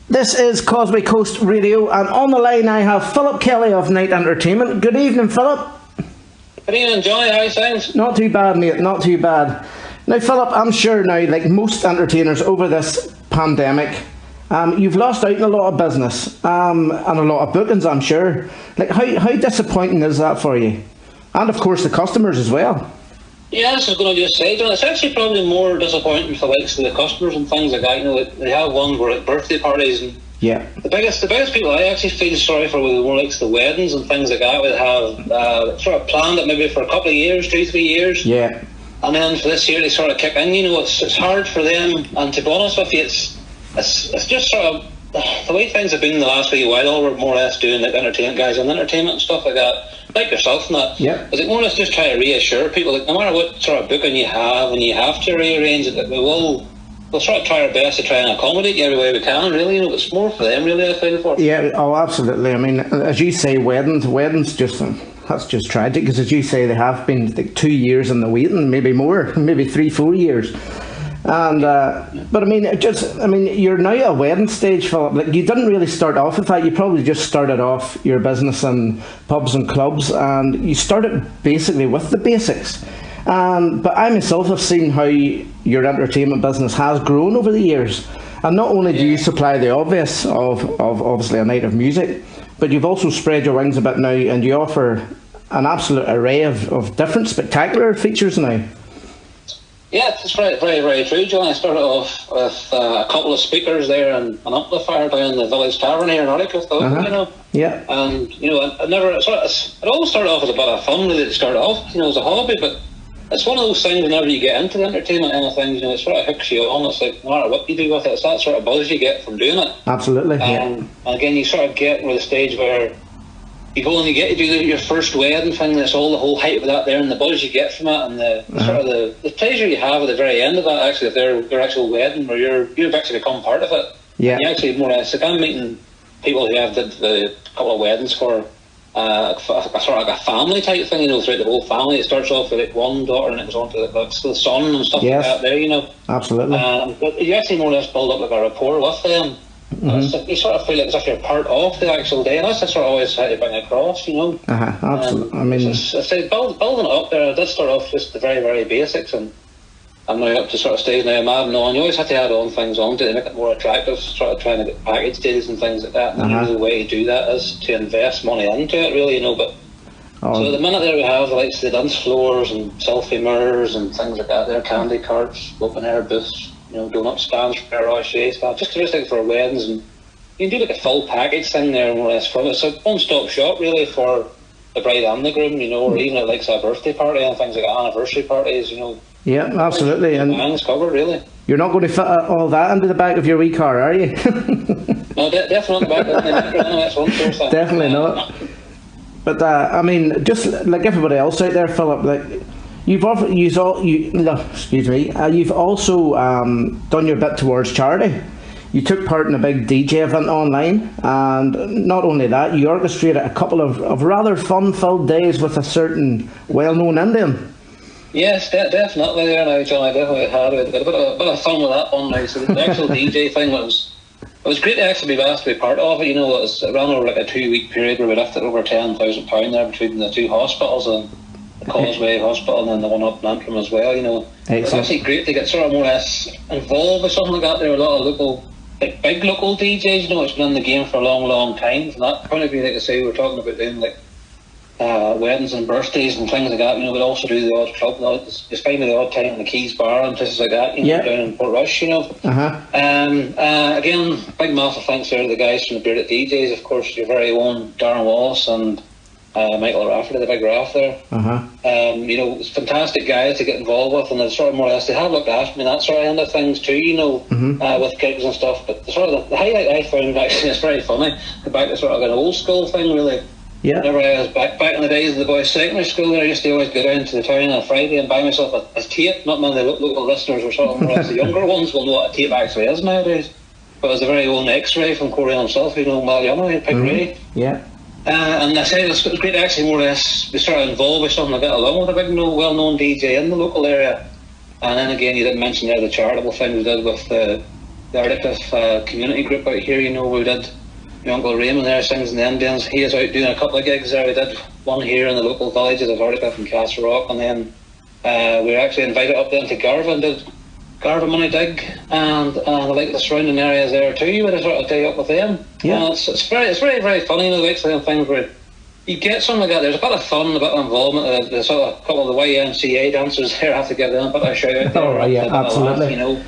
This is Causeway Coast Radio, and on the line I have Philip Kelly of NITE Entertainment. Good evening, Philip. Good evening, Johnny. How's things? Not too bad, mate, not too bad. Now, Philip, I'm sure now, like most entertainers over this pandemic, you've lost out in a lot of business and a lot of bookings, I'm sure. Like, how disappointing is that for you? And, of course, the customers as well. Yeah, this is going to just say, John, it's actually probably more disappointing for the customers and things like that. You know, they have one where birthday parties and the biggest people I actually feel sorry for with more like the weddings and things like that. Would have sort of planned it maybe for a couple of years, 2-3 years. Yeah. And then for this year they sort of kick in. You know, it's hard for them. And to be honest with you, it's just sort of the way things have been in the last wee while. All we're more or less doing like entertainment guys and entertainment and stuff like that. Like yourself and that. Yeah. Is it more or less just try to reassure people that no matter what sort of booking you have and you have to rearrange it, that we'll sort of try our best to try and accommodate you every way we can, really. You know, it's more for them, really, I feel for. Yeah, oh, absolutely. I mean, as you say, weddings just, that's just tragic, because as you say, they have been like 2 years in the waiting, maybe more, maybe 3-4 years. And but I mean, you're now at a wedding stage, Philip. Like, you didn't really start off with that. You probably just started off your business in pubs and clubs, and you started basically with the basics. But I myself have seen how your entertainment business has grown over the years. And not only do you supply the obvious of obviously a night of music, but you've also spread your wings a bit now, and you offer an absolute array of different spectacular features now. Yeah, it's very, very, very true, John. I started off with a couple of speakers there and an amplifier down in the Village Tavern here in Articliff, you know. Yeah. And, you know, it always started off as a bit of fun, really, to start off, you know, as a hobby, but it's one of those things whenever you get into the entertainment end of things, you know, it sort of hooks you on. It's like, no matter what you do with it, it's that sort of buzz you get from doing it. Absolutely, And again, you sort of get to the stage where you go and you get to do your first wedding thing, and it's all the whole hype of that there, and the buzz you get from it, and the sort of the pleasure you have at the very end of that, actually, of their actual wedding, where you've actually become part of it. Yeah. And you actually more or less, like, I'm meeting people who have did the couple of weddings for a sort of like a family type thing, you know, throughout the whole family. It starts off with like one daughter, and it goes on to the son and stuff like that there, you know. Absolutely. But you actually more or less build up like a rapport with them. You sort of feel like as if you're part of the actual day, and that's sort of always how to bring across, you know. Absolutely. I mean, building it up there, I did start off just the very, very basics, and I'm now up to sort of stage now I'm adding on. You always have to add on things on to make it more attractive, sort of trying to get package deals and things like that. And the only way to do that is to invest money into it, really, you know. But so at the minute there we have like the dance floors and selfie mirrors and things like that. There, candy carts, open air booths, you know, donut stands, garage stuff, just like for weddings, and you can do like a full package thing there more or less from it. It's a one-stop shop really for the bride and the groom, you know, or even at like a birthday party and things like that, anniversary parties, you know. Yeah, absolutely. And it's covered, really. You're not going to fit all that into the back of your wee car, are you? No, definitely not the back. That's one source. Definitely not. But I mean, just like everybody else out there, Philip, like you've also done your bit towards charity. You took part in a big DJ event online, and not only that, you orchestrated a couple of rather fun-filled days with a certain well-known Indian. Yes, definitely there now, John. I definitely had a bit of fun with that one now. So the actual DJ thing it was great to actually be asked to be part of it. You know, it ran over like a 2-week period where we lifted over £10,000 there between the two hospitals, and the Causeway Hospital and then the one up in Antrim as well, you know. It's actually great to get sort of more or less involved with something like that. There are a lot of local, like big local DJs, you know, it's been in the game for a long, long time. From that point of view, like I say, we're talking about doing like weddings and birthdays and things like that. You know, we'd also do the odd club. Just find me the odd time in the Keys Bar and places like that, you know, down in Portrush, you know. Again, big massive thanks there to the guys from the Bearded DJs, of course, your very own Darren Wallace and Michael Rafferty, the big Raff there. You know, it's fantastic guys to get involved with, and they've sort of more or less, they have looked after me that sort of end of things too, you know, with gigs and stuff. But the highlight I found, actually, it's very funny, back to sort of an old school thing, really. Yeah. Whenever I was back in the days of the boys' secondary school, I used to always go down to the town on a Friday and buy myself a tape. Not many of the local listeners or sort of more or less the younger ones will know what a tape actually is nowadays. But it was a very own X-ray from Corey himself, you know, Mal Young, Pig Ray. Yeah. And I said it was great to actually more or less be sort of involved with something like that, along with a big, well-known DJ in the local area. And then again, you didn't mention there the charitable thing we did with the the Ardickliffe community group out here. You know, we did. My Uncle Raymond there sings in the Indians. He is out doing a couple of gigs there. We did one here in the local villages of Ardickliffe and Castlerock, and then we were actually invited up then to Garva and did Garva Money Dig and like the surrounding areas there too. We had a sort of day up with them. Yeah. It's very, very funny, you know, the exciting things where you get something like that. There's a bit of fun, a bit of involvement. The sort of couple of the YMCA dancers there have to give them a bit of a shout out there. Oh, yeah, absolutely. Laugh, you know,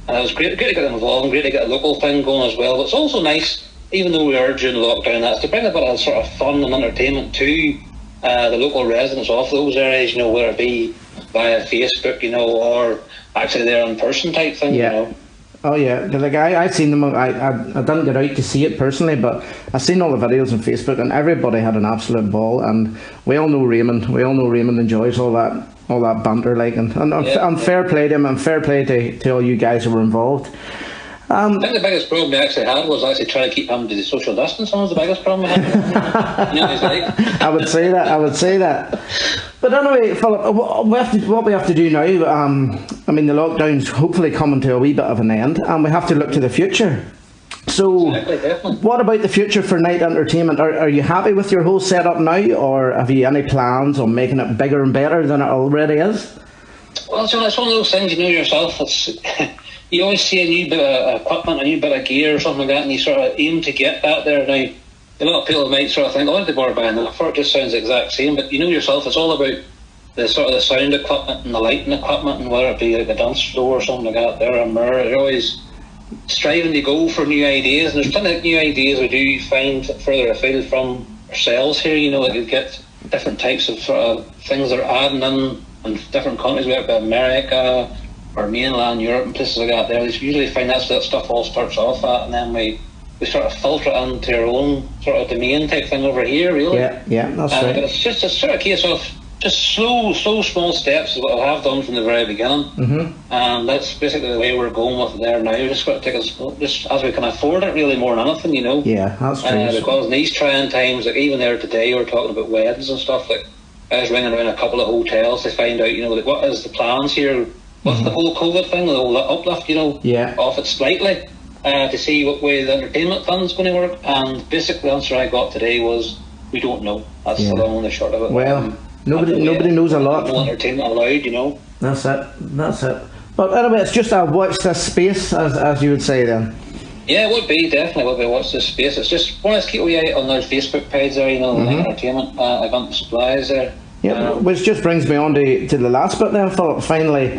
and it was great to get them involved and great to get a local thing going as well. But it's also nice, even though we are during lockdown, that's to bring a bit of sort of fun and entertainment to the local residents of those areas, you know, whether it be via Facebook, you know, or actually there in person type thing, yeah. You know. Oh yeah, like I've seen them. I didn't get out to see it personally, but I've seen all the videos on Facebook, and everybody had an absolute ball. And we all know Raymond. We all know Raymond enjoys all that banter, like, and fair play to him, and fair play to all you guys who were involved. I think the biggest problem we actually had was actually trying to keep him to the social distance. That was the biggest problem we had. You know, he's like. I would say that. But anyway, Philip, what we have to do now, I mean, the lockdown's hopefully coming to a wee bit of an end, and we have to look to the future. So, Exactly, what about the future for NITE Entertainment? Are you happy with your whole setup now, or have you any plans on making it bigger and better than it already is? Well, John, it's one of those things, you know yourself. It's you always see a new bit of equipment, a new bit of gear or something like that, and you sort of aim to get that there. Now, a lot of people might sort of think, oh, they bother buying that for it, just sounds the exact same. But you know yourself, it's all about the sort of the sound equipment and the lighting equipment, and whether it be like a dance floor or something like that, there a mirror. You're always striving to go for new ideas, and there's plenty of new ideas we do find further afield from ourselves here. You know, that you get different types of sort of things that are adding in different countries, whether it be America or mainland Europe and places like that. There, we usually find that stuff all starts off at, and then we sort of filter it into our own sort of domain type thing over here, really. Yeah, that's right. But it's just a sort of case of just slow, small steps is what I have done from the very beginning. Mm-hmm. And that's basically the way we're going with it there now. We're just going to take it slow, just as we can afford it, really, more than anything, you know. Yeah, that's true. Because in these trying times, like even there today, we're talking about weddings and stuff. Like I was ringing around a couple of hotels to find out, you know, like what is the plans here with the whole COVID thing, the whole uplift, you know, off it slightly. To see what way the entertainment fund's going to work, and basically the answer I got today was we don't know. That's the long and the short of it. Well, nobody knows a lot. No entertainment allowed, you know. That's it. But anyway, it's just a watch this space, as you would say then. Yeah, it would be, definitely would be watch this space. It's just one of keep away out on their Facebook page there, you know, the NITE Entertainment event and supplies there. Yeah, which just brings me on to the last bit then, Philip, finally.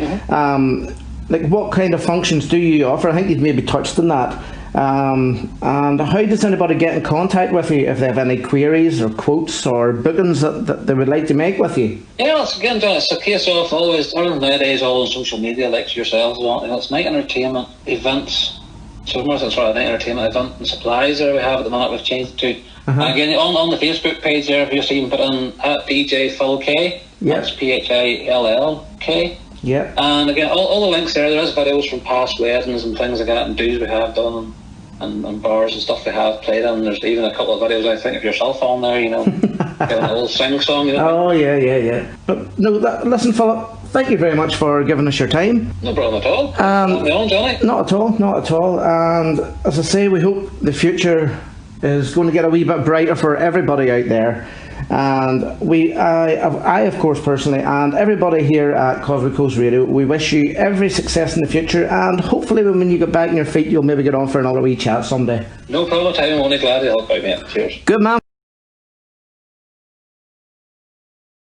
Like, what kind of functions do you offer? I think you've maybe touched on that. And how does anybody get in contact with you if they have any queries or quotes or bookings that they would like to make with you? Yeah, it's again, John, it's a case of always, nowadays, all on social media, like yourselves, it's NITE Entertainment events. So more than sort of NITE Entertainment event and supplies there we have at the minute, we've changed to. Again, on the Facebook page there, if you see, you can put in at DJ Phil K. That's PHILLK. Yeah. And again, all the links there is videos from past weddings and things like that, and do's we have done, and bars and stuff we have played in. There's even a couple of videos, I think, of yourself on there, you know, giving a little sing song, you know. Oh, yeah. But no, listen, Philip, thank you very much for giving us your time. No problem at all. On, Johnny. Not at all. And as I say, we hope the future is going to get a wee bit brighter for everybody out there. And I of course personally, and everybody here at Causeway Coast Radio, we wish you every success in the future, and hopefully when you get back on your feet, you'll maybe get on for another wee chat someday. No problem at all. I'm only glad to help out, mate. Cheers. Good man.